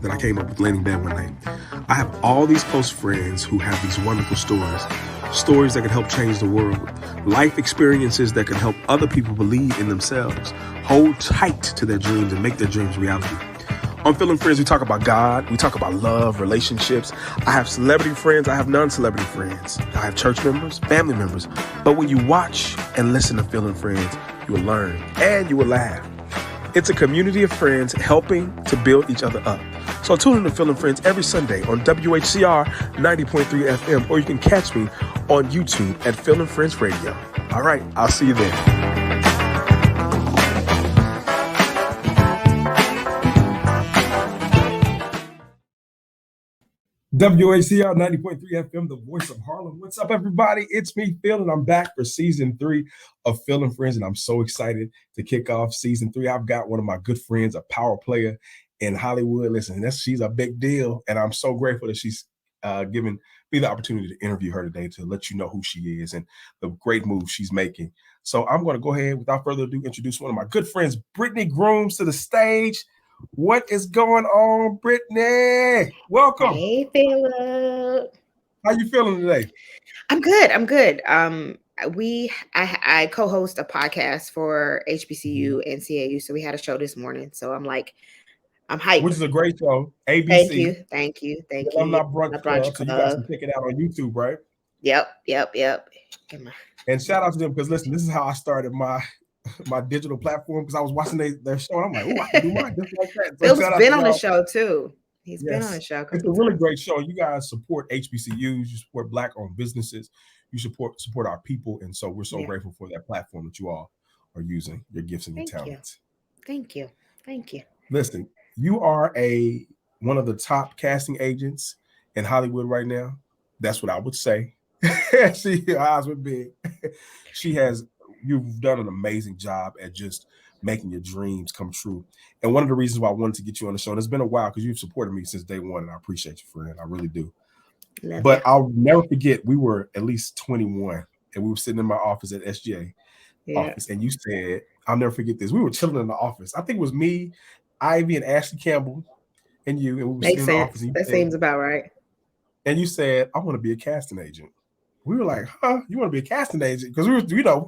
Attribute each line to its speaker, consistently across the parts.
Speaker 1: that I came up with laying in bed one night. I have all these close friends who have these wonderful stories that can help change the world, life experiences that can help other people believe in themselves, hold tight to their dreams and make their dreams reality. On Feeling Friends, we talk about God, we talk about love, relationships. I have celebrity friends, I have non-celebrity friends. I have church members, family members. But when you watch and listen to Feeling Friends, you will learn and you will laugh. It's a community of friends helping to build each other up. So tune in to Feeling Friends every Sunday on WHCR 90.3 FM, or you can catch me on YouTube at Feeling Friends Radio. All right, I'll see you there. WHCR 90.3 FM, the voice of Harlem. What's up, everybody? It's me, Phil, and I'm back for season 3 of Feeling Friends, and I'm so excited to kick off season 3. I've got one of my good friends, a power player in Hollywood. Listen, she's a big deal, and I'm so grateful that she's given me the opportunity to interview her today to let you know who she is and the great moves she's making. So I'm going to go ahead, without further ado, introduce one of my good friends, Brittany Grooms, to the stage. What is going on, Brittany? Welcome.
Speaker 2: Hey, Philip.
Speaker 1: How you feeling today?
Speaker 2: I'm good. I co-host a podcast for HBCU and CAU, so we had a show this morning. So I'm hyped.
Speaker 1: Which is a great show. ABC.
Speaker 2: Thank you.
Speaker 1: I'm not brunch club, so you guys can check it out on YouTube, right?
Speaker 2: Yep.
Speaker 1: And shout out to them because listen, this is how I started my digital platform, because I was watching their show and I'm like, oh, I can do mine just like that. So
Speaker 2: Phil's been on the show too. He's been on the show.
Speaker 1: It's a really great show. You guys support HBCUs, you support Black-owned businesses, you support our people, and so we're so grateful for that platform that you all are using your gifts and your talents.
Speaker 2: Thank you.
Speaker 1: Listen, you are one of the top casting agents in Hollywood right now. That's what I would say. See, your eyes were big. You've done an amazing job at just making your dreams come true. And one of the reasons why I wanted to get you on the show, and it's been a while because you've supported me since day one, and I appreciate you, friend. I really do. But I'll never forget, we were at least 21, and we were sitting in my office at SGA office, and you said, I'll never forget this. We were chilling in the office. I think it was me, Ivy, and Ashley Campbell, and you, and we were sitting in the office.
Speaker 2: That seems about right.
Speaker 1: And you said, I want to be a casting agent. We were like, huh? You want to be a casting agent? Because we were,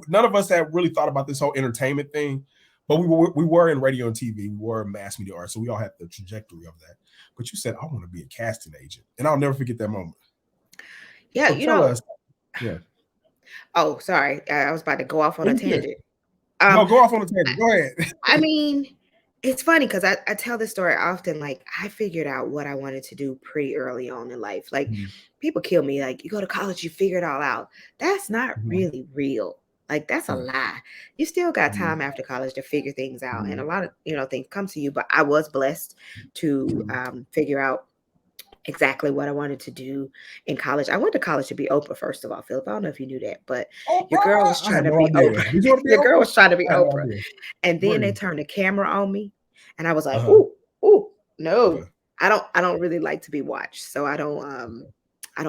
Speaker 1: none of us had really thought about this whole entertainment thing, but we were in radio and TV, we were in mass media arts, so we all had the trajectory of that. But you said, I want to be a casting agent, and I'll never forget that moment.
Speaker 2: Yeah,
Speaker 1: so tell us.
Speaker 2: Yeah. Oh, sorry, I was about to go off on a tangent.
Speaker 1: No, go off on a tangent. Go ahead.
Speaker 2: I mean, it's funny because I tell this story often. Like, I figured out what I wanted to do pretty early on in life. Like, people kill me. Like, you go to college, you figure it all out. That's not really real. Like, that's a lie. You still got time after college to figure things out. And a lot of, things come to you. But I was blessed to figure out exactly what I wanted to do in college. I went to college to be Oprah, first of all, Philip. I don't know if you knew that, but your girl was trying to be Oprah. Your girl was trying to be Oprah. And then they turned the camera on me, and I was like, ooh, no. I don't really like to be watched. So I don't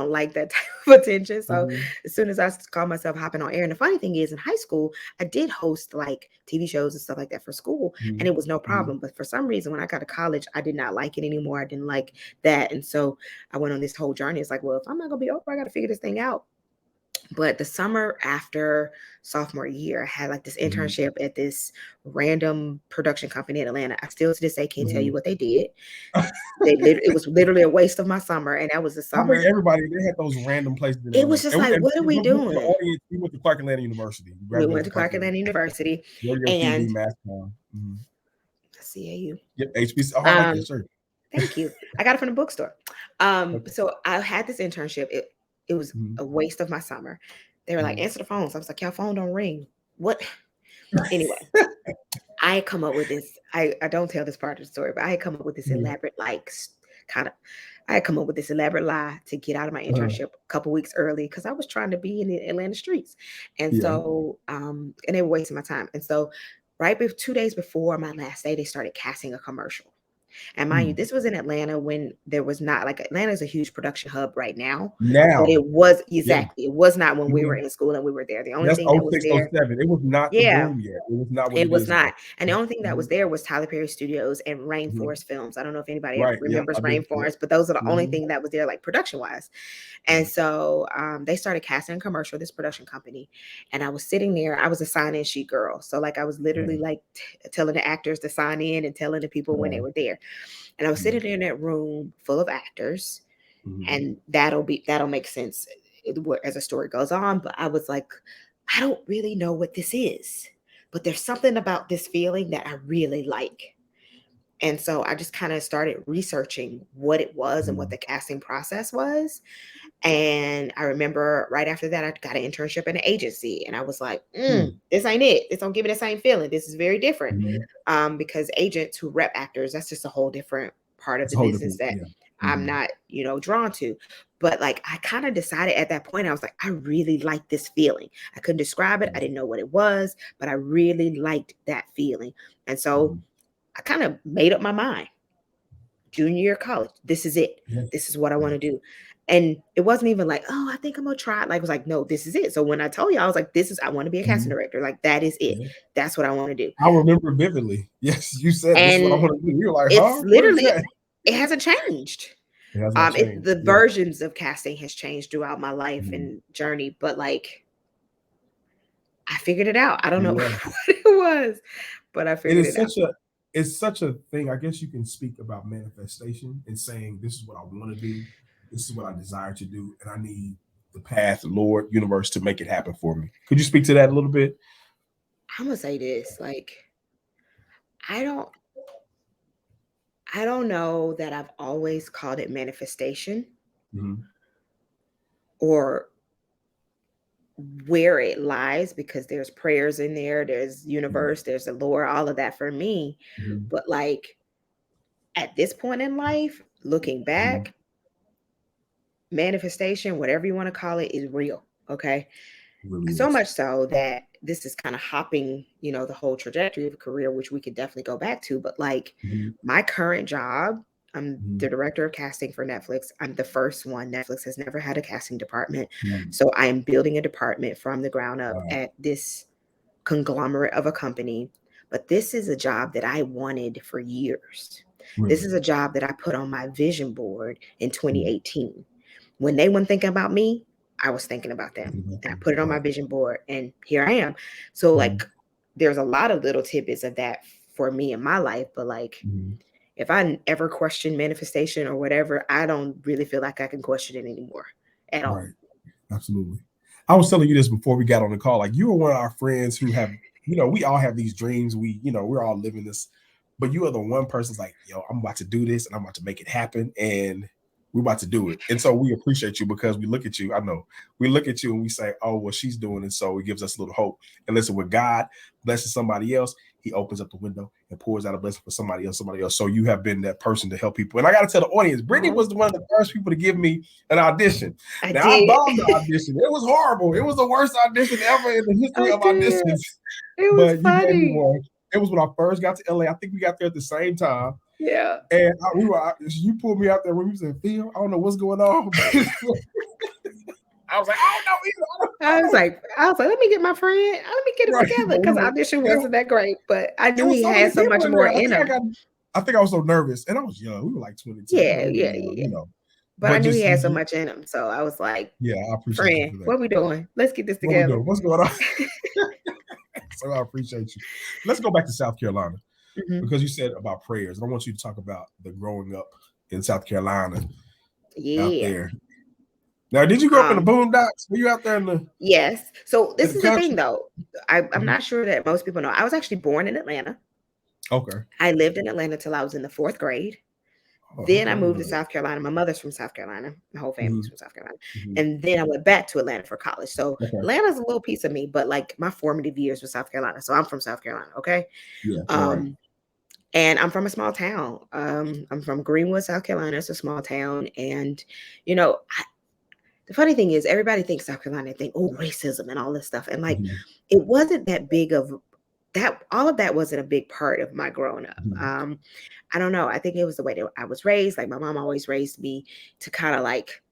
Speaker 2: like that type of attention. So as soon as I call myself hopping on air, and the funny thing is, in high school, I did host like TV shows and stuff like that for school, and it was no problem. But for some reason, when I got to college, I did not like it anymore. I didn't like that. And so I went on this whole journey. It's like, well, if I'm not going to be Oprah, I got to figure this thing out. But the summer after sophomore year, I had like this internship at this random production company in Atlanta. I still to this day can't tell you what they did. It was literally a waste of my summer, and that was the summer.
Speaker 1: I think everybody, they had those random places.
Speaker 2: It was just like, what are we doing?
Speaker 1: We went to Clark Atlanta University.
Speaker 2: We went to Clark Atlanta University.
Speaker 1: And TV, mass com.
Speaker 2: CAU.
Speaker 1: Yep, HBC. Oh, I like that shirt.
Speaker 2: Thank you. I got it from the bookstore. So I had this internship. It was a waste of my summer. They were like, answer the phones. I was like, your phone don't ring. What? Anyway, I had come up with this. I don't tell this part of the story, but I had come up with this elaborate, I had come up with this elaborate lie to get out of my internship a couple weeks early because I was trying to be in the Atlanta streets. And so, and they were wasting my time. And so 2 days before my last day, they started casting a commercial. And mind you, this was in Atlanta when there was not, like, Atlanta is a huge production hub right now, but
Speaker 1: Now,
Speaker 2: it was
Speaker 1: yeah.
Speaker 2: exactly, it was not when we were
Speaker 1: Mhm.
Speaker 2: in school and we were there. The only
Speaker 1: That's
Speaker 2: thing that
Speaker 1: oh
Speaker 2: was
Speaker 1: 06, oh
Speaker 2: there,
Speaker 1: 07. It was not the
Speaker 2: yeah,
Speaker 1: boom yet. It was not what
Speaker 2: it
Speaker 1: it
Speaker 2: was
Speaker 1: is now.
Speaker 2: not. And the only thing that was
Speaker 1: Mhm.
Speaker 2: there was Tyler Perry Studios and
Speaker 1: Mhm.
Speaker 2: Rainforest Films. I don't know if anybody
Speaker 1: Right. Yep.
Speaker 2: remembers
Speaker 1: I do. Yep.
Speaker 2: Rainforest, but those are the only
Speaker 1: Mhm.
Speaker 2: thing that was there, like, production wise. And
Speaker 1: Mhm.
Speaker 2: so they started casting a commercial, this production company. And I was sitting there, I was a sign-in sheet girl. So, like, I was literally
Speaker 1: Right.
Speaker 2: like telling the actors to sign in and telling the people when they
Speaker 1: Right.
Speaker 2: were there. And I was
Speaker 1: Mhm.
Speaker 2: sitting in that room full of actors,
Speaker 1: Mhm.
Speaker 2: and that'll make sense as a story goes on. But I was like, I don't really know what this is, but there's something about this feeling that I really like. And so I just kind of started researching what it was and what
Speaker 1: Mhm.
Speaker 2: the casting process was. And I remember right after that, I got an internship in an agency, and I was like,
Speaker 1: Hmm.
Speaker 2: this ain't it. This don't give me the same feeling. This is very different.
Speaker 1: Mhm.
Speaker 2: Because agents who rep actors, that's just a whole different part of
Speaker 1: It's
Speaker 2: the
Speaker 1: a whole
Speaker 2: business
Speaker 1: different,
Speaker 2: that
Speaker 1: yeah.
Speaker 2: I'm
Speaker 1: Mhm.
Speaker 2: not, drawn to. But, like, I kind of decided at that point, I was like, I really like this feeling. I couldn't describe it. I
Speaker 1: Right.
Speaker 2: didn't know what it was, but I really liked that feeling. And so
Speaker 1: Mhm.
Speaker 2: I kind of made up my mind. Junior year of college, this is it.
Speaker 1: Yes.
Speaker 2: This is what I want
Speaker 1: Right.
Speaker 2: to do. And it wasn't even like, oh, I think I'm gonna try it. Like, it was like, no, this is it. So when I told you, I was like, I want to be a casting
Speaker 1: Mhm.
Speaker 2: director. Like, that is it.
Speaker 1: Yeah.
Speaker 2: That's what I want to do.
Speaker 1: I remember vividly. Yes, you said, "This is what I
Speaker 2: And
Speaker 1: wanna do." You were like,
Speaker 2: it's
Speaker 1: "Huh? What is
Speaker 2: literally,
Speaker 1: that?"
Speaker 2: it hasn't changed.
Speaker 1: It has not changed.
Speaker 2: The
Speaker 1: Yeah.
Speaker 2: versions of casting has changed throughout my life
Speaker 1: Mhm.
Speaker 2: and journey, but, like, I figured it out. I don't know
Speaker 1: Yeah.
Speaker 2: what it was, but I
Speaker 1: It
Speaker 2: figured
Speaker 1: is
Speaker 2: it out.
Speaker 1: such a thing. I guess you can speak about manifestation and saying, "This is what I wanna do. This is what I desire to do, and I need the path, the Lord, universe to make it happen for me." Could you speak to that a little bit?
Speaker 2: I'm gonna say this, like, I don't I don't know that I've always called it manifestation
Speaker 1: Mhm.
Speaker 2: or where it lies, because there's prayers in there, there's
Speaker 1: Right.
Speaker 2: universe, there's the Lord, all of that for me.
Speaker 1: Mhm.
Speaker 2: But, like, at this point in life, looking
Speaker 1: Mhm.
Speaker 2: back, manifestation, whatever you want to call it, is real. Okay.
Speaker 1: It really
Speaker 2: So
Speaker 1: is.
Speaker 2: much so that this is kind of hopping, the whole trajectory of a career, which we could definitely go back to. But, like,
Speaker 1: Mhm.
Speaker 2: my current job, I'm
Speaker 1: Mhm.
Speaker 2: the director of casting for Netflix. I'm the first one. Netflix has never had a casting department.
Speaker 1: Right.
Speaker 2: So I am building a department from the ground up
Speaker 1: Wow.
Speaker 2: at this conglomerate of a company. But this is a job that I wanted for years. This
Speaker 1: Really.
Speaker 2: is a job that I put on my vision board in
Speaker 1: Mhm.
Speaker 2: 2018. When they weren't thinking about me, I was thinking about them.
Speaker 1: Thinking about
Speaker 2: And I
Speaker 1: them.
Speaker 2: put it on my
Speaker 1: Right.
Speaker 2: vision board, and here I am. So, like,
Speaker 1: Mhm.
Speaker 2: there's a lot of little tidbits of that for me in my life, but, like,
Speaker 1: Mhm.
Speaker 2: if I ever question manifestation or whatever, I don't really feel like I can question it anymore at all.
Speaker 1: Right. Absolutely. I was telling you this before we got on the call. Like, you are one of our friends who have, we all have these dreams. We're all living this, but you are the one person's like, yo, I'm about to do this and I'm about to make it happen. And we're about to do it. And so we appreciate you because we look at you. I know we look at you and we say, oh, well, she's doing it. So it gives us a little hope. And listen, when God blesses somebody else, he opens up the window and pours out a blessing for somebody else, somebody else. So you have been that person to help people. And I got to tell the audience, Brittany
Speaker 2: Oh,
Speaker 1: was one of the first people to give me an audition.
Speaker 2: I
Speaker 1: Now I
Speaker 2: did.
Speaker 1: bombed the audition. It was horrible. It was the worst audition ever in the history
Speaker 2: I
Speaker 1: of
Speaker 2: did.
Speaker 1: auditions.
Speaker 2: It was
Speaker 1: But you gave me
Speaker 2: funny.
Speaker 1: one. It was when I first got to LA. I think we got there at the same time.
Speaker 2: Yeah.
Speaker 1: And you pulled me out there when you said, Phil, I don't know what's going on. I was like, I don't know either.
Speaker 2: Let me get my friend. Let me get him
Speaker 1: Right.
Speaker 2: together,
Speaker 1: But we
Speaker 2: because
Speaker 1: were,
Speaker 2: audition
Speaker 1: it,
Speaker 2: wasn't that great, but I
Speaker 1: it
Speaker 2: knew
Speaker 1: was
Speaker 2: he
Speaker 1: so many
Speaker 2: had so
Speaker 1: people
Speaker 2: much
Speaker 1: in
Speaker 2: more
Speaker 1: there.
Speaker 2: in him.
Speaker 1: I think I was so nervous. And I was young. We were like 22.
Speaker 2: Yeah,
Speaker 1: We were
Speaker 2: yeah,
Speaker 1: young,
Speaker 2: yeah. But I
Speaker 1: But
Speaker 2: knew he
Speaker 1: just,
Speaker 2: had so much in him. So I was like,
Speaker 1: yeah, I appreciate you
Speaker 2: friend,
Speaker 1: for that.
Speaker 2: what we doing? Let's get this
Speaker 1: What we
Speaker 2: together.
Speaker 1: doing? What's going on? So I appreciate you. Let's go back to South Carolina.
Speaker 2: Mhm.
Speaker 1: Because you said about prayers. And I want you to talk about the growing up in South Carolina out
Speaker 2: Yeah.
Speaker 1: there. Now, did you grow up in the
Speaker 2: Um,
Speaker 1: boondocks? Were you out there
Speaker 2: yes. So
Speaker 1: in
Speaker 2: this
Speaker 1: the
Speaker 2: is the thing,
Speaker 1: country?
Speaker 2: though. I'm
Speaker 1: Mhm.
Speaker 2: not sure that most people know. I was actually born in Atlanta.
Speaker 1: Okay.
Speaker 2: I lived in Atlanta till I was in the fourth grade.
Speaker 1: Oh,
Speaker 2: Then
Speaker 1: okay.
Speaker 2: I
Speaker 1: I didn't
Speaker 2: moved
Speaker 1: know
Speaker 2: to
Speaker 1: that.
Speaker 2: South Carolina. My mother's from South Carolina. My whole family's
Speaker 1: Mhm.
Speaker 2: from South Carolina.
Speaker 1: Mhm.
Speaker 2: And then I went back to Atlanta for college. So
Speaker 1: Okay.
Speaker 2: Atlanta's a little piece of me, but, like, my formative years was South Carolina. So I'm from South Carolina. Okay.
Speaker 1: Yeah. All right.
Speaker 2: Um, and I'm from a small town. I'm from Greenwood, South Carolina. It's a small town. And, the funny thing is, everybody thinks South Carolina, think, oh, racism and all this stuff. And, like,
Speaker 1: Mhm.
Speaker 2: it wasn't that big of that all of that wasn't a big part of my growing up. I don't know. I think it was the way that I was raised. Like my mom always raised me to kind of like,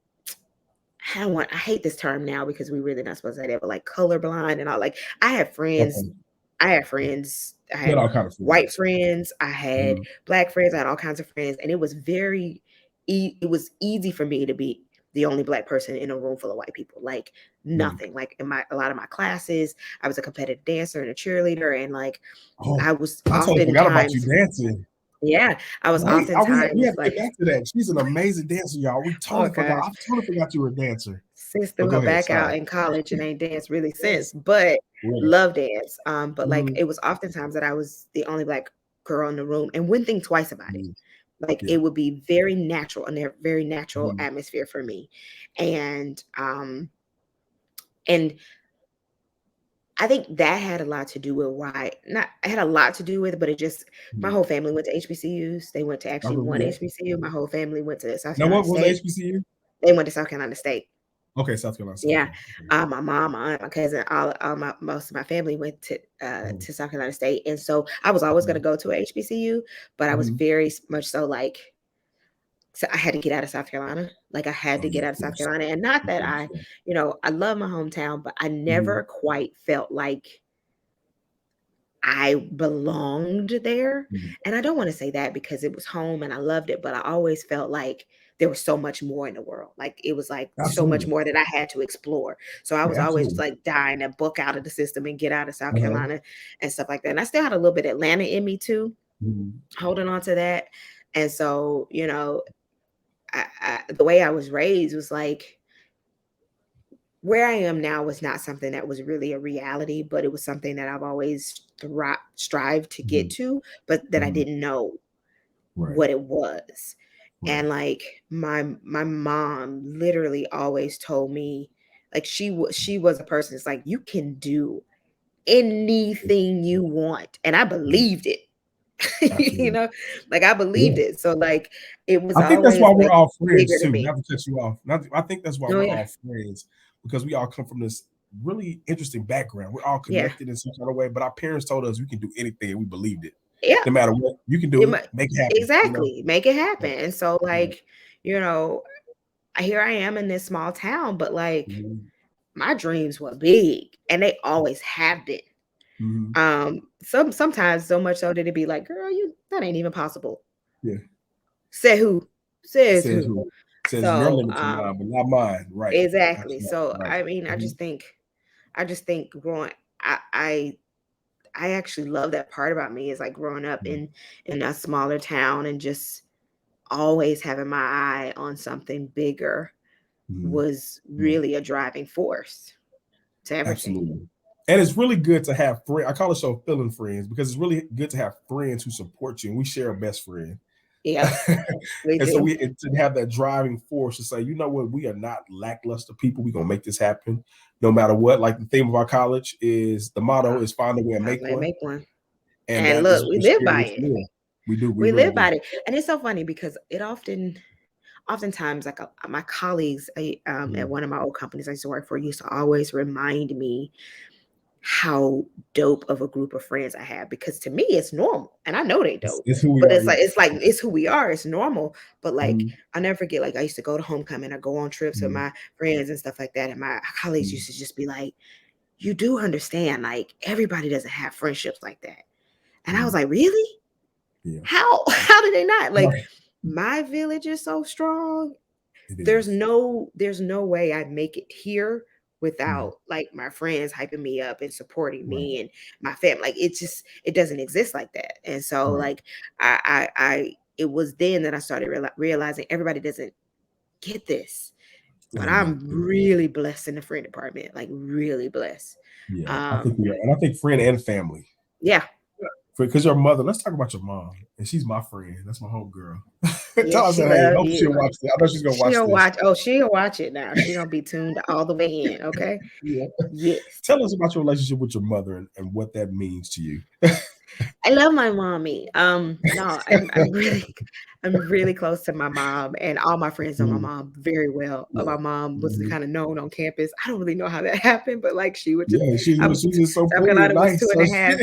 Speaker 2: I hate this term now because we really not supposed to say that, but like colorblind and all. Like I had friends,
Speaker 1: Okay.
Speaker 2: I had friends, I
Speaker 1: You had
Speaker 2: had
Speaker 1: all kind of
Speaker 2: white
Speaker 1: friends.
Speaker 2: friends, I had black friends, I had all kinds of friends, and it was it was easy for me to be the only black person in a room full of white people. Like nothing. Like in a lot of my classes, I was a competitive dancer and a cheerleader, and like
Speaker 1: Oh,
Speaker 2: I was
Speaker 1: I totally forgot about you
Speaker 2: oftentimes,
Speaker 1: dancing.
Speaker 2: yeah, I was
Speaker 1: Wait, we
Speaker 2: oftentimes
Speaker 1: have to get
Speaker 2: like,
Speaker 1: back to that. She's an amazing dancer, y'all. We
Speaker 2: oh
Speaker 1: totally forgot.
Speaker 2: gosh,
Speaker 1: I totally forgot you were a dancer.
Speaker 2: sis
Speaker 1: But
Speaker 2: threw
Speaker 1: go
Speaker 2: her
Speaker 1: ahead.
Speaker 2: back
Speaker 1: Sorry.
Speaker 2: out in college and ain't danced really
Speaker 1: Yes.
Speaker 2: since, but
Speaker 1: Right.
Speaker 2: love dance. But like
Speaker 1: Mhm.
Speaker 2: it was oftentimes that I was the only black girl in the room and wouldn't think twice about it.
Speaker 1: Mhm.
Speaker 2: Like
Speaker 1: Yeah.
Speaker 2: it would be very natural and a very natural
Speaker 1: Mhm.
Speaker 2: atmosphere for me. And and I think that had a lot to do with why not it had a lot to do with it, but it just my
Speaker 1: Mhm.
Speaker 2: whole family went to HBCUs. They went to
Speaker 1: I
Speaker 2: actually
Speaker 1: remember
Speaker 2: one
Speaker 1: that.
Speaker 2: HBCU. My whole family went to South
Speaker 1: Now,
Speaker 2: Carolina
Speaker 1: what was the
Speaker 2: State.
Speaker 1: HBCU?
Speaker 2: They went to South Carolina State.
Speaker 1: Okay, South Carolina.
Speaker 2: Yeah.
Speaker 1: Okay. Okay.
Speaker 2: My mom, my aunt, my cousin, all my most of my family went
Speaker 1: Mhm.
Speaker 2: to South Carolina State. And so I was always gonna
Speaker 1: Okay.
Speaker 2: go to a HBCU, but I was
Speaker 1: Mhm.
Speaker 2: very much so like so I had to get out of South Carolina. Like I had
Speaker 1: Oh,
Speaker 2: to
Speaker 1: yeah,
Speaker 2: get
Speaker 1: of
Speaker 2: out of South
Speaker 1: course.
Speaker 2: Carolina. And not
Speaker 1: Of
Speaker 2: that
Speaker 1: course, yeah.
Speaker 2: I love my hometown, but I
Speaker 1: Mhm.
Speaker 2: never quite felt like I belonged there.
Speaker 1: Mhm.
Speaker 2: And I don't want to say that because it was home and I loved it, but I always felt like there was so much more in the world. Like it was like so much
Speaker 1: Absolutely.
Speaker 2: more that I had to explore. So I was
Speaker 1: Yeah,
Speaker 2: always
Speaker 1: absolutely.
Speaker 2: like dying to book out of the system and get out of South
Speaker 1: Uh-huh.
Speaker 2: Carolina and stuff like that. And I still had a little bit of Atlanta in me too,
Speaker 1: Mhm.
Speaker 2: holding on to that. And so, the way I was raised was like where I am now was not something that was really a reality, but it was something that I've always strived to get
Speaker 1: Mhm.
Speaker 2: to, but that I
Speaker 1: Mhm.
Speaker 2: didn't know
Speaker 1: Right.
Speaker 2: what it was.
Speaker 1: Right.
Speaker 2: And like my mom literally always told me, like she was a person that's like, you can do anything you want. And I
Speaker 1: Mhm.
Speaker 2: believed it. you
Speaker 1: Absolutely.
Speaker 2: know, like I
Speaker 1: Yeah.
Speaker 2: believed it. So like it was
Speaker 1: I think that's
Speaker 2: always
Speaker 1: why we're
Speaker 2: like
Speaker 1: all
Speaker 2: bigger
Speaker 1: friends
Speaker 2: than
Speaker 1: too.
Speaker 2: me.
Speaker 1: Not to cut you off. I think that's why
Speaker 2: Oh
Speaker 1: we're
Speaker 2: yeah.
Speaker 1: all friends because we all come from this really interesting background. We're all
Speaker 2: Yeah.
Speaker 1: connected in some kind of way, but our parents told us we can do anything and we believed it.
Speaker 2: Yeah.
Speaker 1: No matter what, you can
Speaker 2: It
Speaker 1: do it,
Speaker 2: might
Speaker 1: make it happen, you know?
Speaker 2: exactly make it happen.
Speaker 1: Right,
Speaker 2: And so
Speaker 1: right.
Speaker 2: like, you know, here I am in this small town, but like
Speaker 1: Mhm,
Speaker 2: my dreams were big and they always have been.
Speaker 1: mhm.
Speaker 2: Sometimes so much so that it'd be like, girl, you that ain't even possible.
Speaker 1: Yeah.
Speaker 2: Say who? Says
Speaker 1: Says
Speaker 2: who?
Speaker 1: who? Says your
Speaker 2: So
Speaker 1: limits are mine, but not mine. Right.
Speaker 2: exactly.
Speaker 1: Absolutely.
Speaker 2: So
Speaker 1: Right.
Speaker 2: I mean,
Speaker 1: Mhm,
Speaker 2: I just think growing I I I actually love that part about me is like growing up
Speaker 1: mhm,
Speaker 2: in a smaller town and just always having my eye on something bigger
Speaker 1: mhm.
Speaker 2: was
Speaker 1: Yeah.
Speaker 2: really a driving force to everything.
Speaker 1: Absolutely. And it's really good to have friends. I call it show feeling friends because it's really good to have friends who support you. And we share a best friend.
Speaker 2: Yep, we
Speaker 1: And so
Speaker 2: do.
Speaker 1: to have that driving force to say, you know what, we are not lackluster people. We're gonna make this happen no matter what. Like the theme of our college is the motto is find a way and
Speaker 2: Find
Speaker 1: make
Speaker 2: a way to
Speaker 1: one.
Speaker 2: make one.
Speaker 1: And
Speaker 2: And
Speaker 1: that is
Speaker 2: look, we
Speaker 1: we
Speaker 2: live
Speaker 1: share
Speaker 2: by
Speaker 1: this
Speaker 2: it.
Speaker 1: real. We do, we
Speaker 2: We
Speaker 1: really
Speaker 2: live
Speaker 1: do.
Speaker 2: by it. And it's so funny because it oftentimes like my colleagues at
Speaker 1: Mhm,
Speaker 2: one of my old companies I used to work for used to always remind me how dope of a group of friends I have because to me it's normal and I know they dope.
Speaker 1: it's who we
Speaker 2: But
Speaker 1: are,
Speaker 2: it's
Speaker 1: yes.
Speaker 2: like it's who we are, it's normal. But like
Speaker 1: Mhm,
Speaker 2: I never forget, like I used to go to homecoming or go on trips with
Speaker 1: mhm,
Speaker 2: my friends and stuff like that. And my colleagues
Speaker 1: mhm,
Speaker 2: used to just be like, you do understand, like everybody doesn't have friendships like that. And I was
Speaker 1: mhm.
Speaker 2: like, really?
Speaker 1: Yeah.
Speaker 2: How? How did they not? Like
Speaker 1: Right.
Speaker 2: my village is so strong.
Speaker 1: It is.
Speaker 2: There's no way I'd make it here
Speaker 1: Mhm,
Speaker 2: without like my friends hyping me up and supporting
Speaker 1: right.
Speaker 2: me and my family. Like it doesn't exist like that. And so
Speaker 1: Right.
Speaker 2: like it was then that I started realizing everybody doesn't get this. But
Speaker 1: Oh yeah.
Speaker 2: I'm really blessed in the friend department, like really blessed.
Speaker 1: Yeah. I think
Speaker 2: Um,
Speaker 1: we are. And I think friend and family.
Speaker 2: yeah,
Speaker 1: Because your mother, let's talk about your mom. And she's my friend. That's my home girl.
Speaker 2: yeah,
Speaker 1: Tell her
Speaker 2: she
Speaker 1: that, hey,
Speaker 2: love
Speaker 1: hope she'll
Speaker 2: you.
Speaker 1: watch this. I know she's gonna watch
Speaker 2: She'll
Speaker 1: this.
Speaker 2: watch. Oh, she'll watch it now. She gonna be tuned all the way in. Okay.
Speaker 1: Yeah.
Speaker 2: Yes.
Speaker 1: Tell us about your relationship with your mother and what that means to you.
Speaker 2: I love my mommy. No, I'm really close to my mom, and all my friends know my
Speaker 1: Mhm.
Speaker 2: mom very well.
Speaker 1: Yeah.
Speaker 2: My mom was
Speaker 1: Mhm.
Speaker 2: kind of known on campus. I don't really know how that happened, but like she would just,
Speaker 1: Yeah,
Speaker 2: I was
Speaker 1: she's just so
Speaker 2: South
Speaker 1: pretty and
Speaker 2: Carolina was
Speaker 1: nice.
Speaker 2: two
Speaker 1: So
Speaker 2: and a half.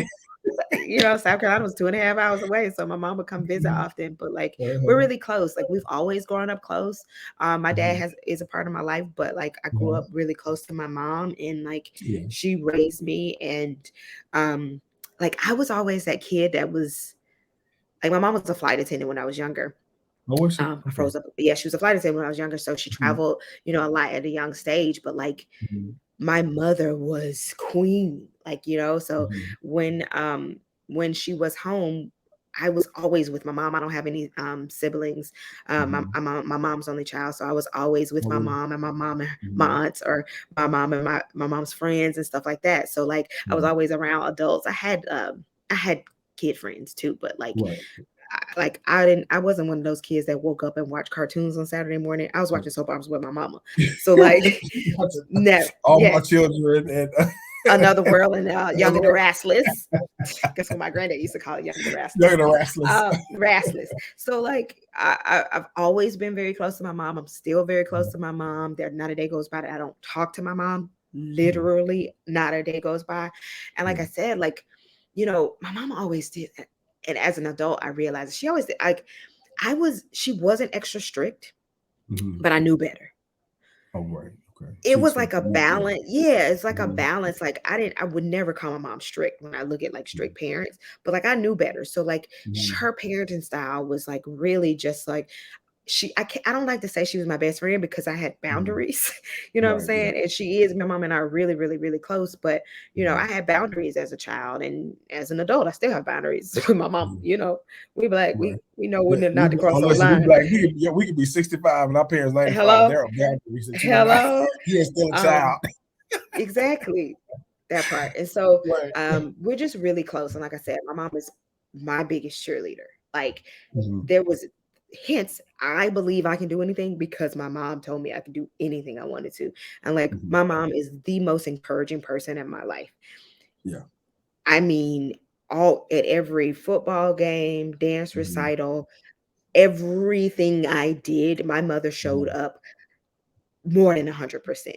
Speaker 2: South Carolina was 2.5 hours away, so my mom would come visit often. But like, we're really close. Like, we've always grown up close. My dad is a part of my life, but like, I grew up really close to my mom, and like, she raised me, and like, I was always that kid that was like, my mom was a flight attendant when I was younger.
Speaker 3: Oh, was she?
Speaker 2: I froze up. Yeah, she was a flight attendant when I was younger, so she traveled, a lot at a young stage. But like, my mother was queen, like, so when she was home, I was always with my mom. I don't have any siblings. My mom's only child, so I was always with my mom and my mom and my aunts, or my mom and my mom's friends and stuff like that. So like, I was always around adults. I had kid friends too, but like, I wasn't one of those kids that woke up and watched cartoons on Saturday morning. I was watching soap operas with my mama. So like,
Speaker 3: my children and
Speaker 2: Another World and Young and the Restless. Guess what my granddad used to call it, Young and the Restless.
Speaker 3: Young and the Restless.
Speaker 2: Restless. So like, I've always been very close to my mom. I'm still very close to my mom. There not a day goes by that I don't talk to my mom. Literally, not a day goes by. And like I said, like, my mom always did that. And as an adult, I realized she always did. Like, she wasn't extra strict, but I knew better.
Speaker 3: Oh, right. Okay.
Speaker 2: It was like a balance. Yeah, it's like a balance. Like, I would never call my mom strict when I look at like strict parents, but like, I knew better. So like, her parenting style was like really just like, I don't like to say she was my best friend, because I had boundaries, what I'm saying? And she is, my mom and I are really, really, really close, but I had boundaries as a child, and as an adult, I still have boundaries with my mom. We be like, we know when not to cross the line.
Speaker 3: We could be 65 and our parents 95.
Speaker 2: Hello?
Speaker 3: There are boundaries.
Speaker 2: Hello?
Speaker 3: You're still a child.
Speaker 2: Exactly. That part. And so we're just really close. And like I said, my mom is my biggest cheerleader. Like, there was hence, I believe I can do anything because my mom told me I could do anything I wanted to. And like, my mom is the most encouraging person in my life.
Speaker 3: Yeah.
Speaker 2: I mean, at every football game, dance recital, everything I did, my mother showed up more than 100%.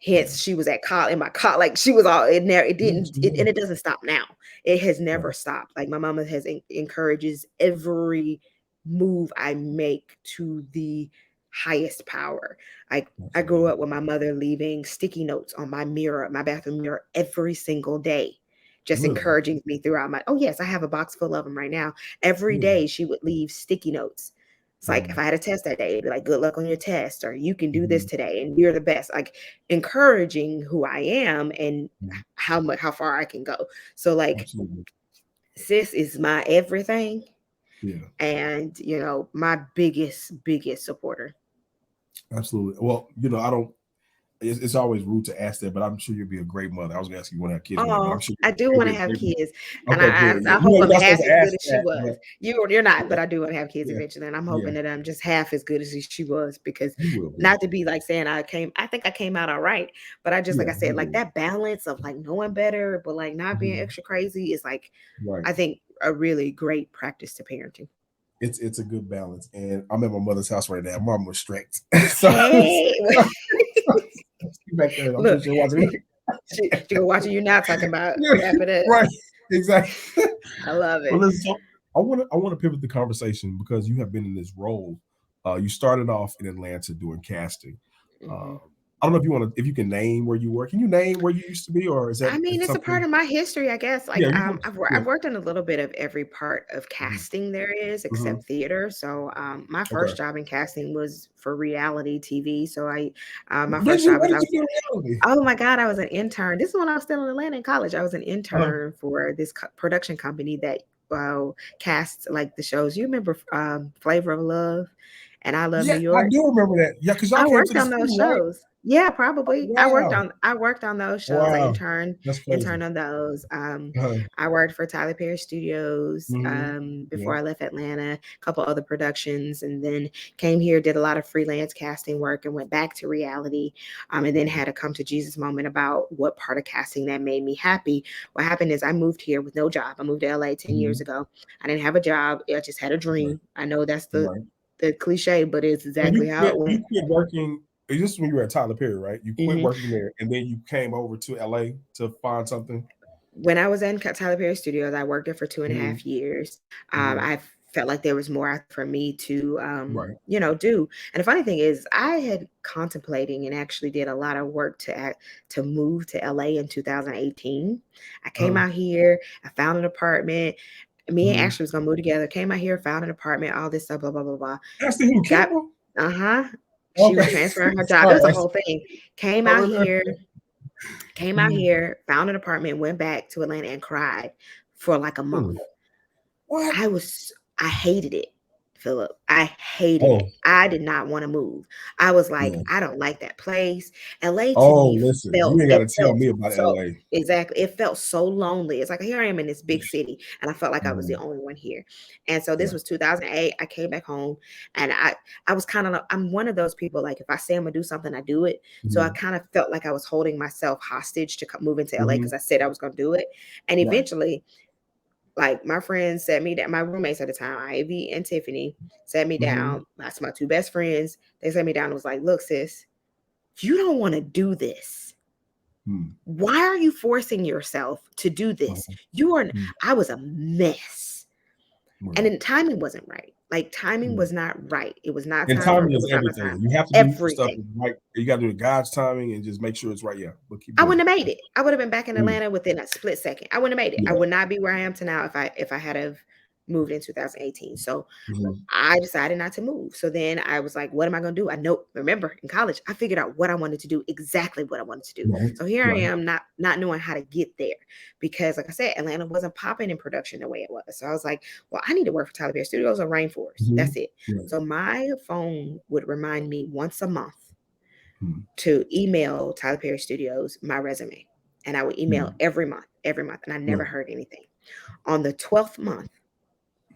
Speaker 2: Hence, she was at college, in my college, like, she was all in there. And it doesn't stop now. It has never stopped. Like, my mama encourages every move I make to the highest power. Like, I grew up with my mother leaving sticky notes on my bathroom mirror every single day, just encouraging me throughout oh yes, I have a box full of them right now. Every day she would leave sticky notes. It's like, if I had a test that day, it'd be like, good luck on your test, or you can do this today, and you're the best. Like, encouraging who I am and how far I can go. So like, sis is my everything.
Speaker 3: Yeah.
Speaker 2: And my biggest supporter.
Speaker 3: Absolutely. Well, it's always rude to ask that, but I'm sure you'll be a great mother. I was gonna ask you want to have kids.
Speaker 2: Oh, I do want to have kids, and I hope I'm half as good as she was. You're not, but I do want to have kids eventually, and I'm hoping that I'm just half as good as she was, because not to be like saying I think I came out all right, but I just, like I said, like, that balance of like knowing better, but like not being extra crazy is like, I think, a really great practice to parenting.
Speaker 3: It's a good balance, and I'm at my mother's house right now. Mom was strict. Back there, I'm
Speaker 2: look,
Speaker 3: sure watching.
Speaker 2: She watching you now talking about wrap it up.
Speaker 3: Right, exactly.
Speaker 2: I love it.
Speaker 3: Well, listen, I want to pivot the conversation, because you have been in this role. You started off in Atlanta doing casting. I don't know if you can name where you were. Can you name where you used to be, or is that?
Speaker 2: I mean, it's a part of my history, I guess. Like, I've worked in a little bit of every part of casting there is, except theater. So, my first job in casting was for reality TV. So my first job was oh my God, I was an intern. This is when I was still in Atlanta in college. I was an intern for this production company that casts like the shows. You remember Flavor of Love and I Love New York?
Speaker 3: I do remember that. Yeah, because
Speaker 2: I worked on those shows. Right? Yeah, probably.
Speaker 3: Wow.
Speaker 2: I worked on those shows.
Speaker 3: Wow.
Speaker 2: I interned on those. I worked for Tyler Perry Studios before I left Atlanta, a couple other productions, and then came here, did a lot of freelance casting work, and went back to reality. And then had a come to Jesus moment about what part of casting that made me happy. What happened is I moved here with no job. I moved to LA 10 years ago. I didn't have a job. I just had a dream. I know that's the cliche, but it's exactly how it went.
Speaker 3: You quit working. This is when you were at Tyler Perry, right? You quit working there, and then you came over to LA to find something.
Speaker 2: when I was in Tyler Perry Studios, I worked there for 2.5 years. I felt like there was more out for me to, do. And the funny thing is, I had contemplating and actually did a lot of work to move to LA in 2018. I came out here, I found an apartment. Me and Ashley was gonna move together. Came out here, found an apartment, all this stuff, blah blah blah blah.
Speaker 3: Ashley who, Campbell?
Speaker 2: She was transferring her job. It was a whole thing. Came out here, found an apartment, went back to Atlanta and cried for like a month.
Speaker 3: What?
Speaker 2: I hated it, Philip. I hated it. I did not want to move. I was like, I don't like that place. LA to me
Speaker 3: listen,
Speaker 2: felt,
Speaker 3: you ain't got to tell me about LA.
Speaker 2: Exactly. It felt so lonely. It's like, here I am in this big city, and I felt like I was the only one here. And so this was 2008. I came back home, and I was kind of, I'm one of those people, like, if I say I'm gonna do something, I do it. So I kind of felt like I was holding myself hostage to move into LA because I said I was gonna do it. And eventually, like, my friends sat me down, my roommates at the time, Ivy and Tiffany, sat me down. That's my two best friends. They sat me down and was like, look, sis, you don't want to do this. Why are you forcing yourself to do this? I was a mess. And then timing wasn't right. Like, timing was not right. It was not.
Speaker 3: And timing is everything. You have to do stuff right. You got to do the God's timing and just make sure it's right. Yeah, but
Speaker 2: I wouldn't have made it. I would have been back in Atlanta within a split second. I wouldn't have made it. I would not be where I am to now if I had have moved in 2018. So I decided not to move. So then I was like, what am I going to do? Remember, in college, I figured out what I wanted to do, exactly what I wanted to do. So here I am, not knowing how to get there, because, like I said, Atlanta wasn't popping in production the way it was. So I was like, well, I need to work for Tyler Perry Studios or Rainforest. That's it. So my phone would remind me once a month to email Tyler Perry Studios my resume. And I would email every month. And I never heard anything. On the 12th month,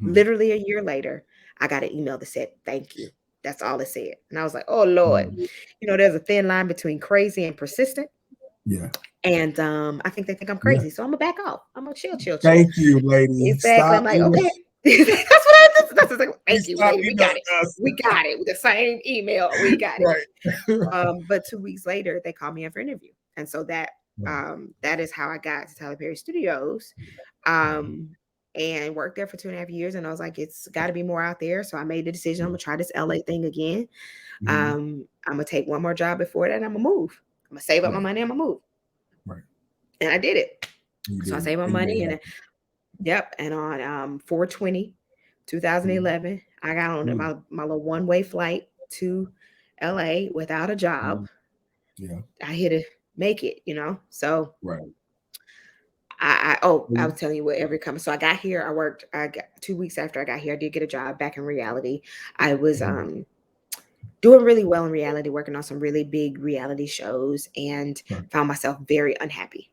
Speaker 2: literally a year later, I got an email that said, thank you. That's all it said. And I was like, oh, Lord, there's a thin line between crazy and persistent.
Speaker 3: Yeah.
Speaker 2: And I think they think I'm crazy. So I'm going to back off. I'm going to chill.
Speaker 3: Thank you, lady.
Speaker 2: Exactly. I'm like, okay. That's like, thank you, lady. We got it. With the same email. We got it. But 2 weeks later, they called me in for an interview. And so that is how I got to Tyler Perry Studios. And worked there for 2.5 years. And I was like, it's got to be more out there. So I made the decision. I'm going to try this LA thing again. I'm going to take one more job before that. And I'm going to move. I'm going to save up my money. I'm going to move. And I did it. So I saved my money. And and on 4/20, 2011, I got on my little one-way flight to LA without a job. I had to make it, So I was telling you what every company. So I got here. I got 2 weeks after I got here, I did get a job back in reality. I was doing really well in reality, working on some really big reality shows, and found myself very unhappy.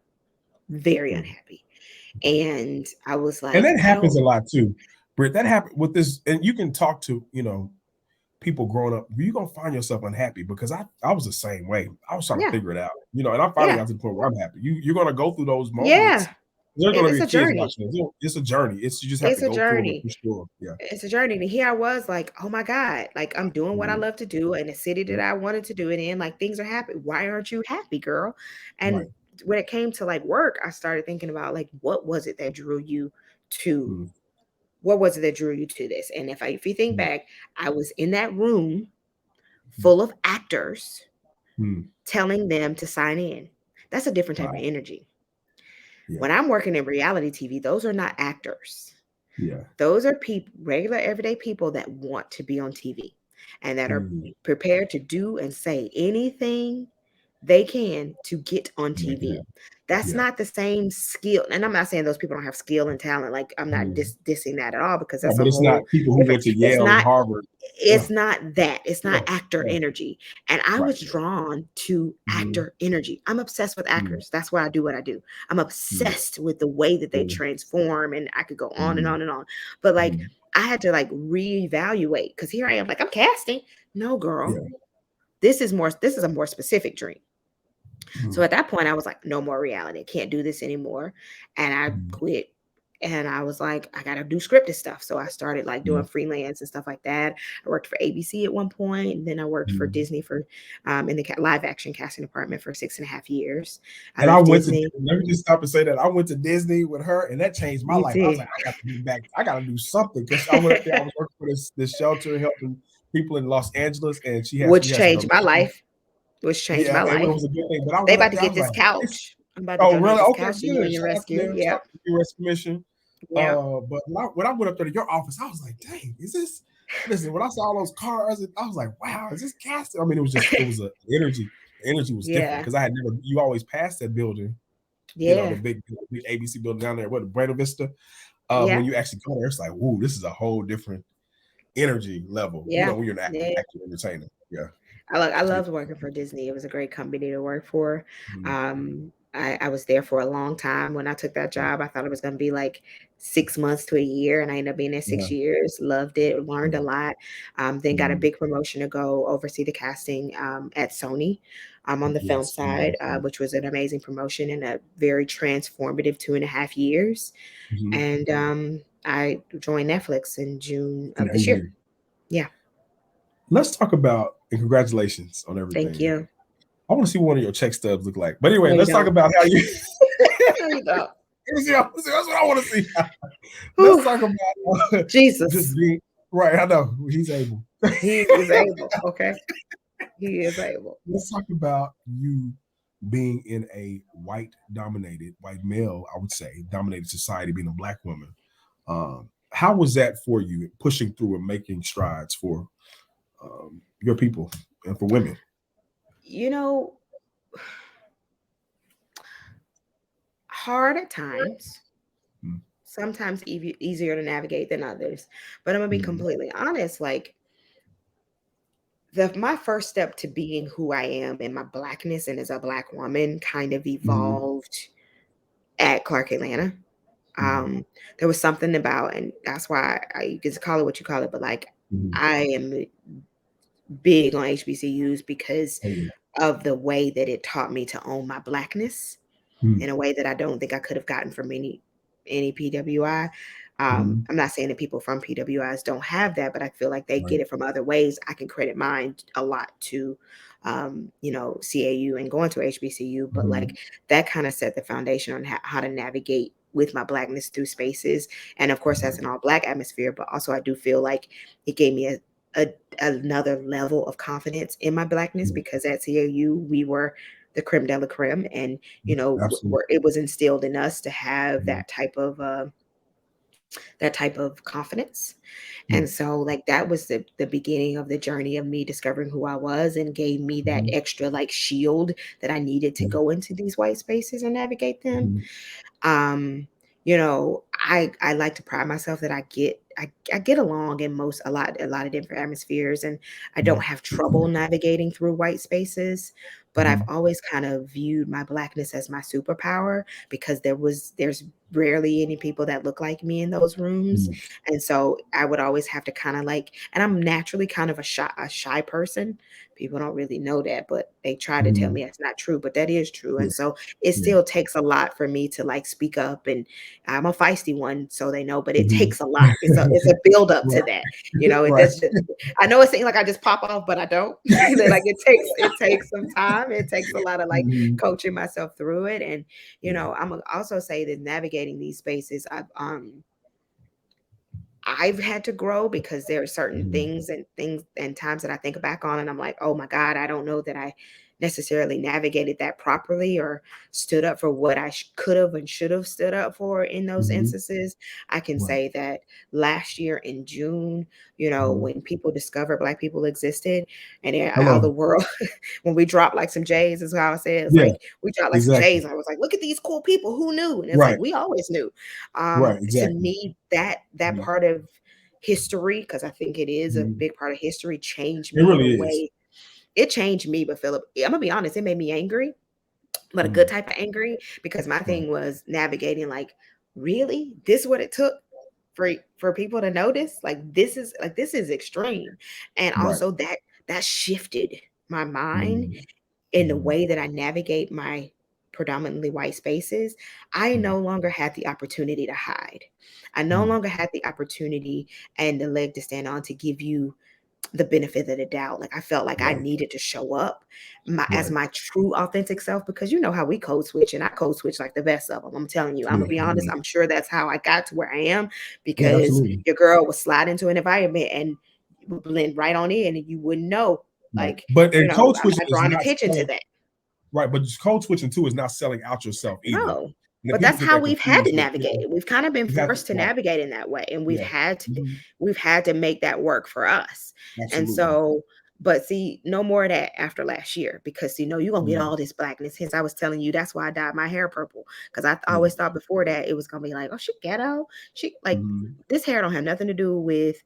Speaker 2: And I was like,
Speaker 3: and that happens a lot too, Britt. That happened with this, and you can talk to people growing up. You're gonna find yourself unhappy, because I was the same way. I was trying to figure it out, and I finally got to the point where I'm happy. You're gonna go through those moments. There's gonna be kids watching. It's a journey. You just have to go through it for sure. Yeah,
Speaker 2: it's a journey. And here I was like, oh my God, like, I'm doing what I love to do in a city that I wanted to do it in. Like, things are happy. Why aren't you happy, girl? And when it came to like work, I started thinking about, like, what was it that drew you to what was it that drew you to this? And if you think back, I was in that room full of actors telling them to sign in. That's a different type of energy. When I'm working in reality TV, those are not actors. Those are people, regular everyday people that want to be on TV and that are prepared to do and say anything they can to get on TV. That's not the same skill. And I'm not saying those people don't have skill and talent. Like, I'm not dissing that at all, because that's
Speaker 3: it's not people who went to Yale and Harvard.
Speaker 2: It's not that. It's not actor energy. And I was drawn to actor energy. I'm obsessed with actors. That's why I do what I do. I'm obsessed with the way that they transform, and I could go on and on and on. But like, I had to like reevaluate, because here I am, like, I'm casting. No, girl. This is a more specific dream. So at that point, I was like, no more reality. I can't do this anymore. And I quit And I was like, I gotta do scripted stuff. So I started like doing freelance and stuff like that. I worked for ABC at one point, and then I worked for Disney for in the live action casting department for 6.5 years. I
Speaker 3: And I
Speaker 2: left
Speaker 3: went to,
Speaker 2: Disney.
Speaker 3: let me just stop and say that I went to Disney with her, and that changed my
Speaker 2: You
Speaker 3: life. I was
Speaker 2: did.
Speaker 3: like, I got to be back. I got to do something, because I went up there. I was working for this shelter helping people in Los Angeles, and
Speaker 2: Which
Speaker 3: we had some
Speaker 2: changed my
Speaker 3: amazing,
Speaker 2: life. Which changed
Speaker 3: yeah,
Speaker 2: my
Speaker 3: it
Speaker 2: life.
Speaker 3: was a good thing. But I
Speaker 2: They
Speaker 3: went
Speaker 2: about
Speaker 3: up
Speaker 2: to
Speaker 3: there. I
Speaker 2: get
Speaker 3: was
Speaker 2: this
Speaker 3: like,
Speaker 2: couch. I'm about to
Speaker 3: oh,
Speaker 2: donate
Speaker 3: really?
Speaker 2: this
Speaker 3: Okay,
Speaker 2: couch to
Speaker 3: good.
Speaker 2: Union
Speaker 3: Shout out to
Speaker 2: Rescue.
Speaker 3: them. Shout
Speaker 2: Yep.
Speaker 3: out to the Rescue Mission.
Speaker 2: Yeah.
Speaker 3: But when I went up there to your office, I was like, dang, is this? Listen, when I saw all those cars, I was like, wow, is this casting? I mean, it was a energy. The energy was different,
Speaker 2: Yeah.
Speaker 3: because I had never. You always passed that building. You know,
Speaker 2: Yeah.
Speaker 3: the big ABC building down there, what, Buena Vista.
Speaker 2: Yeah.
Speaker 3: When you actually go there, it's like, woo, this is a whole different energy level. You
Speaker 2: Yeah.
Speaker 3: know, when you're an
Speaker 2: Yeah.
Speaker 3: active entertainer. Yeah.
Speaker 2: I loved working for Disney. It was a great company to work for. I was there for a long time. When I took that job, I thought it was going to be like 6 months to a year, and I ended up being there 6 years. Loved it, learned a lot. Then got a big promotion to go oversee the casting at Sony on the film side, which was an amazing promotion and a very transformative 2.5 years. And I joined Netflix in June of this year. Yeah.
Speaker 3: Let's talk about, and congratulations on everything.
Speaker 2: Thank you.
Speaker 3: I want to see what one of your check stubs look like. But anyway,
Speaker 2: No,
Speaker 3: let's talk about how you.
Speaker 2: No, you don't.
Speaker 3: That's what I want to see. Let's talk about
Speaker 2: Jesus.
Speaker 3: just being right. I know he's able.
Speaker 2: He is able. Okay. He is able.
Speaker 3: Let's talk about you being in a white male, I would say, dominated society, being a Black woman. How was that for you, pushing through and making strides for your people and for women?
Speaker 2: You know, hard at times. Sometimes easier to navigate than others. But I'm gonna be completely honest. Like, my first step to being who I am in my Blackness and as a Black woman kind of evolved at Clark Atlanta. There was something about, and that's why you can call it what you call it, but like I am big on HBCUs because of the way that it taught me to own my Blackness in a way that I don't think I could have gotten from any PWI. I'm not saying that people from PWIs don't have that, but I feel like they get it from other ways. I can credit mine a lot to, CAU and going to HBCU, but like that kind of set the foundation on how to navigate with my Blackness through spaces. And of course, that's an all Black atmosphere, but also I do feel like it gave me another level of confidence in my Blackness because at CAU, we were the creme de la creme. And, it was instilled in us to have that type of confidence. And so like that was the beginning of the journey of me discovering who I was, and gave me that extra like shield that I needed to go into these white spaces and navigate them. I like to pride myself that I get along in a lot of different atmospheres, and I don't have trouble navigating through white spaces. But I've always kind of viewed my Blackness as my superpower, because there's rarely any people that look like me in those rooms. And so I would always have to kind of like, and I'm naturally kind of a shy person. People don't really know that, but they try to tell me it's not true, but that is true. And so it still takes a lot for me to like speak up, and I'm a feisty one, so they know, but it takes a lot. It's a build up to that. I know it seems like I just pop off, but I don't. Like it takes some time. It takes a lot of like coaching myself through it. And I'm gonna also say that navigating these spaces, I've had to grow, because there are certain things and times that I think back on and I'm like, oh my God, I don't know that I necessarily navigated that properly or stood up for what I could have and should have stood up for in those instances. I can say that last year in June, when people discovered Black people existed, and all the world, when we dropped like some J's, is how I said, it's like we dropped like some J's, and I was like, look at these cool people, who knew? And it's like, we always knew. To me, that part of history, because I think it is a big part of history, changed me in a way. It changed me, but Philip, I'm gonna be honest, it made me angry, but a good type of angry, because my thing was navigating like, really, this is what it took for people to notice, like this is extreme. And also that shifted my mind in the way that I navigate my predominantly white spaces, I no longer had the opportunity to hide. I no longer had the opportunity and the leg to stand on to give you the benefit of the doubt. Like I felt like I needed to show up as my true authentic self, because you know how we code switch, and I code switch like the best of them. I'm telling you, I'm gonna be honest. I'm sure that's how I got to where I am, because your girl would slide into an environment and would blend right on in, and you wouldn't know. Like,
Speaker 3: but
Speaker 2: you know,
Speaker 3: code
Speaker 2: I'm
Speaker 3: switching
Speaker 2: not
Speaker 3: is
Speaker 2: drawing
Speaker 3: not
Speaker 2: attention to that.
Speaker 3: Right, but code switching too is not selling out yourself either.
Speaker 2: No. But that's how we've had to navigate it. We've kind of been forced to navigate in that way, and we've had to make that work for us. And so, but see, no more of that after last year, because you know you're gonna get all this blackness. Hence, I was telling you that's why I dyed my hair purple, because I always thought before that it was gonna be like, oh, she ghetto. She like this hair don't have nothing to do with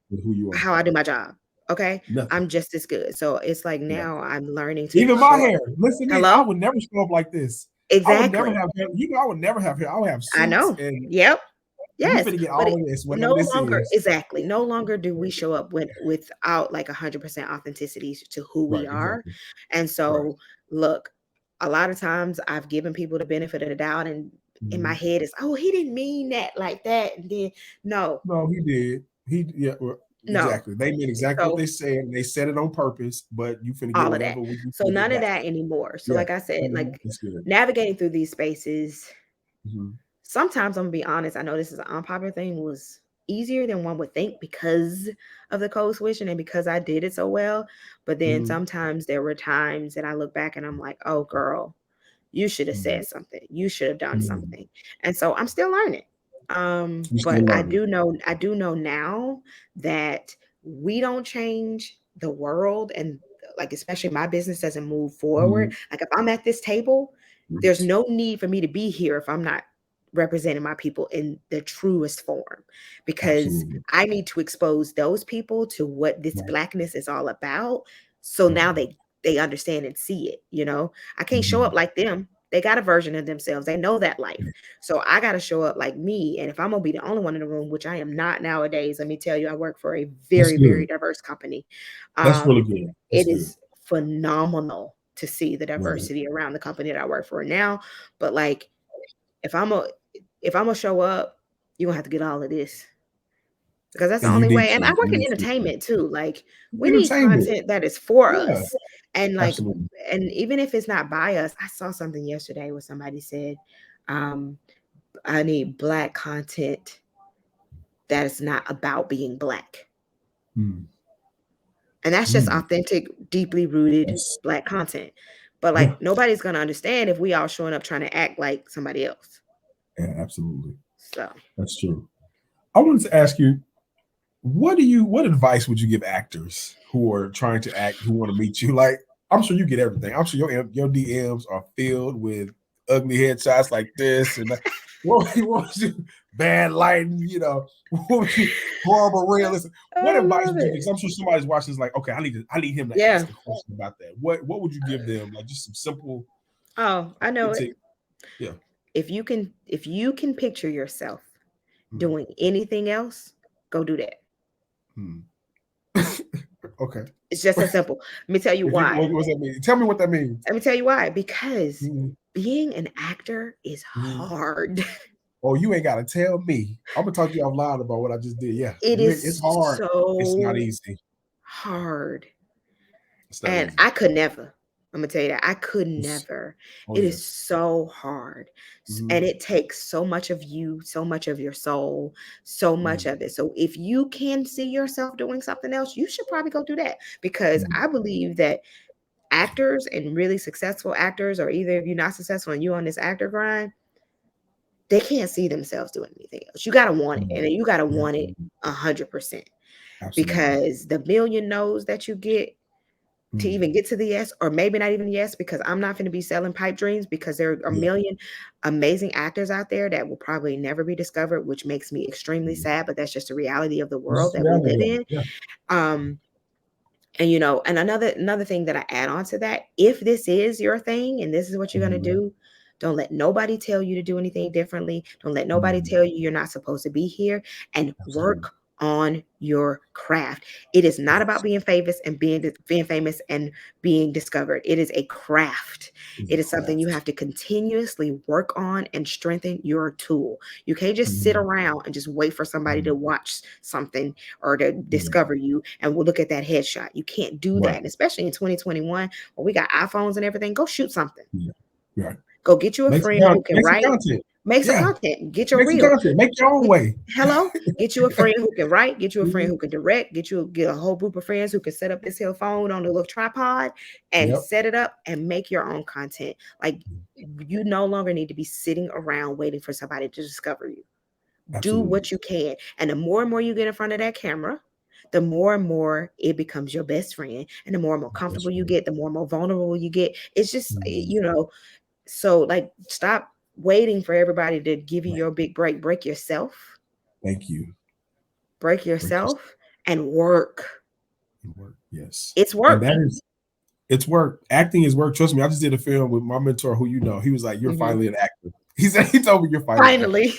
Speaker 3: who you are,
Speaker 2: how I do my job. Okay,
Speaker 3: nothing.
Speaker 2: I'm just as good. So it's like now I'm learning to
Speaker 3: even my hair. Listen, to me, I would never show up like this.
Speaker 2: Exactly.
Speaker 3: I would never have hair. You know, I would never have hair. I would have suits.
Speaker 2: I know.
Speaker 3: And
Speaker 2: yep. Yes,
Speaker 3: get all
Speaker 2: but
Speaker 3: of this,
Speaker 2: no longer exactly. No longer do we show up without like 100% authenticity to who we are. Exactly. And so, look, a lot of times I've given people the benefit of the doubt, and in my head is, oh, he didn't mean that like that, and then no,
Speaker 3: he did. Exactly. They meant exactly what they said, and they said it on purpose. But you finna get all of that.
Speaker 2: So none of that anymore. So like I said, like navigating through these spaces. Sometimes I'm gonna be honest, I know this is an unpopular thing, was easier than one would think because of the code switching and because I did it so well. But then sometimes there were times that I look back and I'm like, oh girl, you should have said something. You should have done something. And so I'm still learning. But I do know now that we don't change the world, and like especially my business doesn't move forward. Like if I'm at this table, there's no need for me to be here if I'm not representing my people in the truest form, because I need to expose those people to what this blackness is all about. So now they understand and see it. You know, I can't show up like them. They got a version of themselves. They know that life. So I got to show up like me. And if I'm going to be the only one in the room, which I am not nowadays, let me tell you, I work for a very, very diverse company.
Speaker 3: That's really good.
Speaker 2: It is phenomenal to see the diversity around the company that I work for now. But like, if I'm gonna show up, you're gonna have to get all of this, because that's the only way. And I work in entertainment too. Like we need content that is for us. And like, and even if it's not by us, I saw something yesterday where somebody said, I need Black content that is not about being Black. And that's just authentic, deeply rooted Black content. But like nobody's gonna understand if we all showing up trying to act like somebody else.
Speaker 3: Yeah, absolutely.
Speaker 2: So
Speaker 3: that's true. I wanted to ask you, what advice would you give actors who are trying to act, who want to meet you? Like, I'm sure you get everything. I'm sure your DMs are filled with ugly headshots like this, and what you bad lighting, you know, horrible realism. What advice would you give? I'm sure somebody's watching is like, okay, I need him to ask a question about that. What would you give them? Like just some simple.
Speaker 2: Oh, I know it.
Speaker 3: Yeah.
Speaker 2: If you can picture yourself doing anything else, go do that.
Speaker 3: Okay.
Speaker 2: It's just as simple. Let me tell you why.
Speaker 3: What does that mean? Tell me what that means.
Speaker 2: Let me tell you why. Because being an actor is hard.
Speaker 3: Oh, you ain't got to tell me. I'm going to talk to you out loud about what I just did. Yeah.
Speaker 2: It's hard.
Speaker 3: It's not easy.
Speaker 2: Hard.
Speaker 3: And
Speaker 2: easy. I could never. I'm gonna tell you that I could never. It is so hard. And it takes so much of you, so much of your soul, so much of it. So if you can see yourself doing something else, you should probably go do that, because I believe that actors and really successful actors, or either if you're not successful and you're on this actor grind, they can't see themselves doing anything else. You gotta want it, and you gotta want it 100%, because the million no's that you get to even get to the yes, or maybe not even yes, because I'm not going to be selling pipe dreams, because there are a million amazing actors out there that will probably never be discovered, which makes me extremely sad, but that's just the reality of the world that we live in. And you know, and another thing that I add on to that, if this is your thing and this is what you're going to do, don't let nobody tell you to do anything differently. Don't let nobody tell you you're not supposed to be here, and work on your craft. It is not about being famous and being famous and being discovered. It is a craft. It is something you have to continuously work on and strengthen your tool. You can't just sit around and just wait for somebody to watch something or to discover you and we'll look at that headshot. You can't do that. And especially in 2021, when we got iPhones and everything, go shoot something.
Speaker 3: Right.
Speaker 2: Go get you a friend who can write. Make some content. Get your reel.
Speaker 3: Content. Make your own way.
Speaker 2: Hello. Get you a friend who can write. Get you a friend who can direct. Get a whole group of friends who can set up this here phone on a little tripod and set it up and make your own content. Like you no longer need to be sitting around waiting for somebody to discover you. Absolutely. Do what you can. And the more and more you get in front of that camera, the more and more it becomes your best friend. And the more and more comfortable you get, the more and more vulnerable you get. It's just, so like stop waiting for everybody to give you your big break. Break yourself.
Speaker 3: Thank you.
Speaker 2: Break yourself and work.
Speaker 3: Yes.
Speaker 2: It's work.
Speaker 3: And it's work. Acting is work. Trust me. I just did a film with my mentor who he was like, you're finally an actor. He told me you're finally.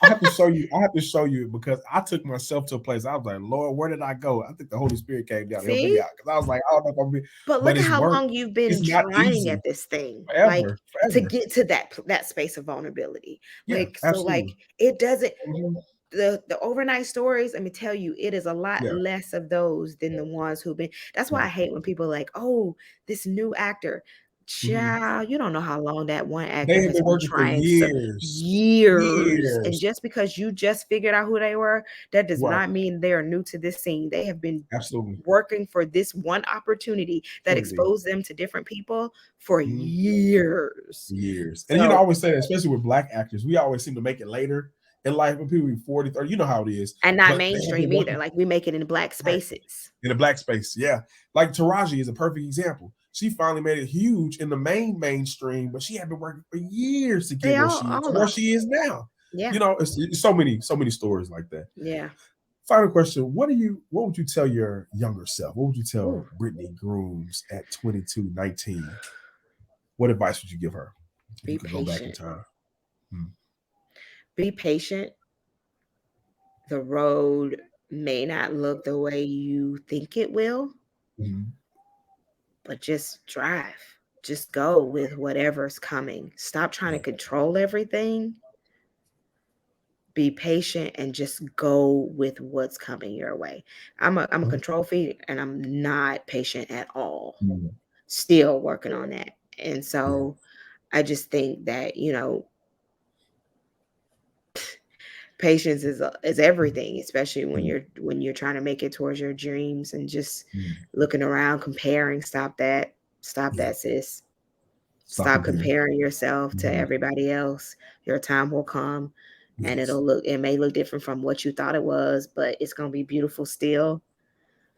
Speaker 3: I have to show you because I took myself to a place. I was like, Lord, where did I go? I think the Holy Spirit came down because I was like, I don't know if I'm being.
Speaker 2: But look at how long you've been trying at this thing, forever. To get to that space of vulnerability. Absolutely. It doesn't. The overnight stories, let me tell you, it is a lot less of those than the ones who've been. That's why I hate when people are like, oh, this new actor. Child, you don't know how long that one actor has been trying for years. And just because you just figured out who they were, that does not mean they are new to this scene. They have been working for this one opportunity that exposed them to different people for years.
Speaker 3: And I always say that, especially with Black actors, we always seem to make it later in life when people be 40, 30, you know how it is.
Speaker 2: And not mainstream either. Like we make it in Black spaces.
Speaker 3: In the Black space, like Taraji is a perfect example. She finally made it huge in the mainstream, but she had been working for years to get where she is now. Yeah, it's so many stories like that.
Speaker 2: Yeah.
Speaker 3: Final question: what would you tell your younger self? What would you tell Brittany Grooms at 22, 19? What advice would you give her?
Speaker 2: Be patient. Go back in time.
Speaker 3: Be
Speaker 2: patient. The road may not look the way you think it will. But just drive. Just go with whatever's coming. Stop trying to control everything. Be patient and just go with what's coming your way. I'm a control freak and I'm not patient at all. Still working on that. And so I just think that, patience is everything, especially when you're trying to make it towards your dreams and just looking around, comparing. Stop that, sis. Stop comparing yourself to everybody else. Your time will come and it may look different from what you thought it was, but it's gonna be beautiful still.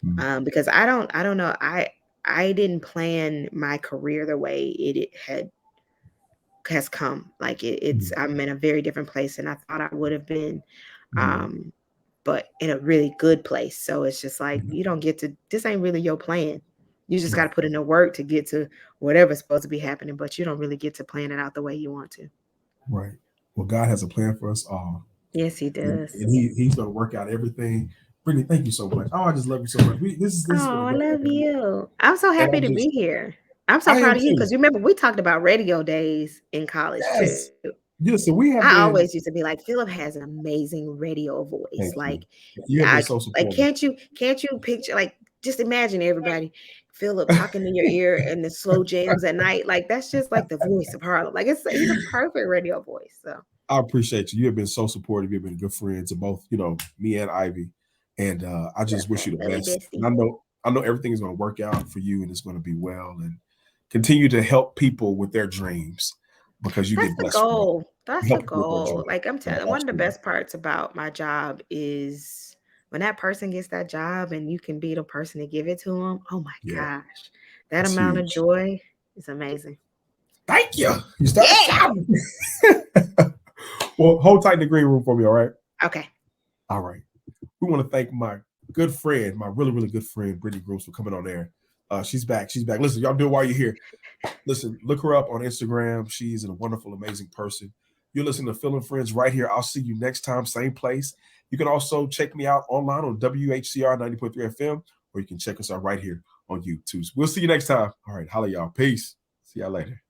Speaker 2: Because I don't know. I didn't plan my career the way it has come. Like I'm in a very different place than I thought I would have been, but in a really good place. So it's just like you don't get to. This ain't really your plan. You just got to put in the work to get to whatever's supposed to be happening, but you don't really get to plan it out the way you want to.
Speaker 3: Right. Well, God has a plan for us all.
Speaker 2: Yes, He does,
Speaker 3: and He's going to work out everything. Brittany, thank you so much. Oh, I just love you so much.
Speaker 2: I love you. I'm so happy to be here. I'm so proud of you because you remember we talked about radio days in college too.
Speaker 3: Yes, so
Speaker 2: I always used to be like, Philip has an amazing radio voice.
Speaker 3: You have been so supportive.
Speaker 2: Like, can't you picture, like, just imagine everybody, Philip talking in your ear and the slow jams at night. Like, that's just like the voice of Harlem. Like, he's a perfect radio voice. So
Speaker 3: I appreciate you. You have been so supportive. You've been a good friend to both, me and Ivy. And I just wish you the best. And I know everything is going to work out for you and it's going to be well. And continue to help people with their dreams because you get blessed.
Speaker 2: That's the goal. Like I'm telling you, one of the best parts about my job is when that person gets that job and you can be the person to give it to them. Oh my gosh, that amount of joy is amazing.
Speaker 3: Thank you. You started Well, hold tight in the green room for me, all right?
Speaker 2: Okay.
Speaker 3: All right. We want to thank my good friend, my really, really good friend, Brittany Grooms, for coming on there. She's back. Listen, y'all do it while you're here. Listen, look her up on Instagram. She's a wonderful, amazing person. You're listening to Phil and Friends right here. I'll see you next time, same place. You can also check me out online on WHCR 90.3 FM, or you can check us out right here on YouTube. We'll see you next time. All right, holla y'all. Peace. See y'all later.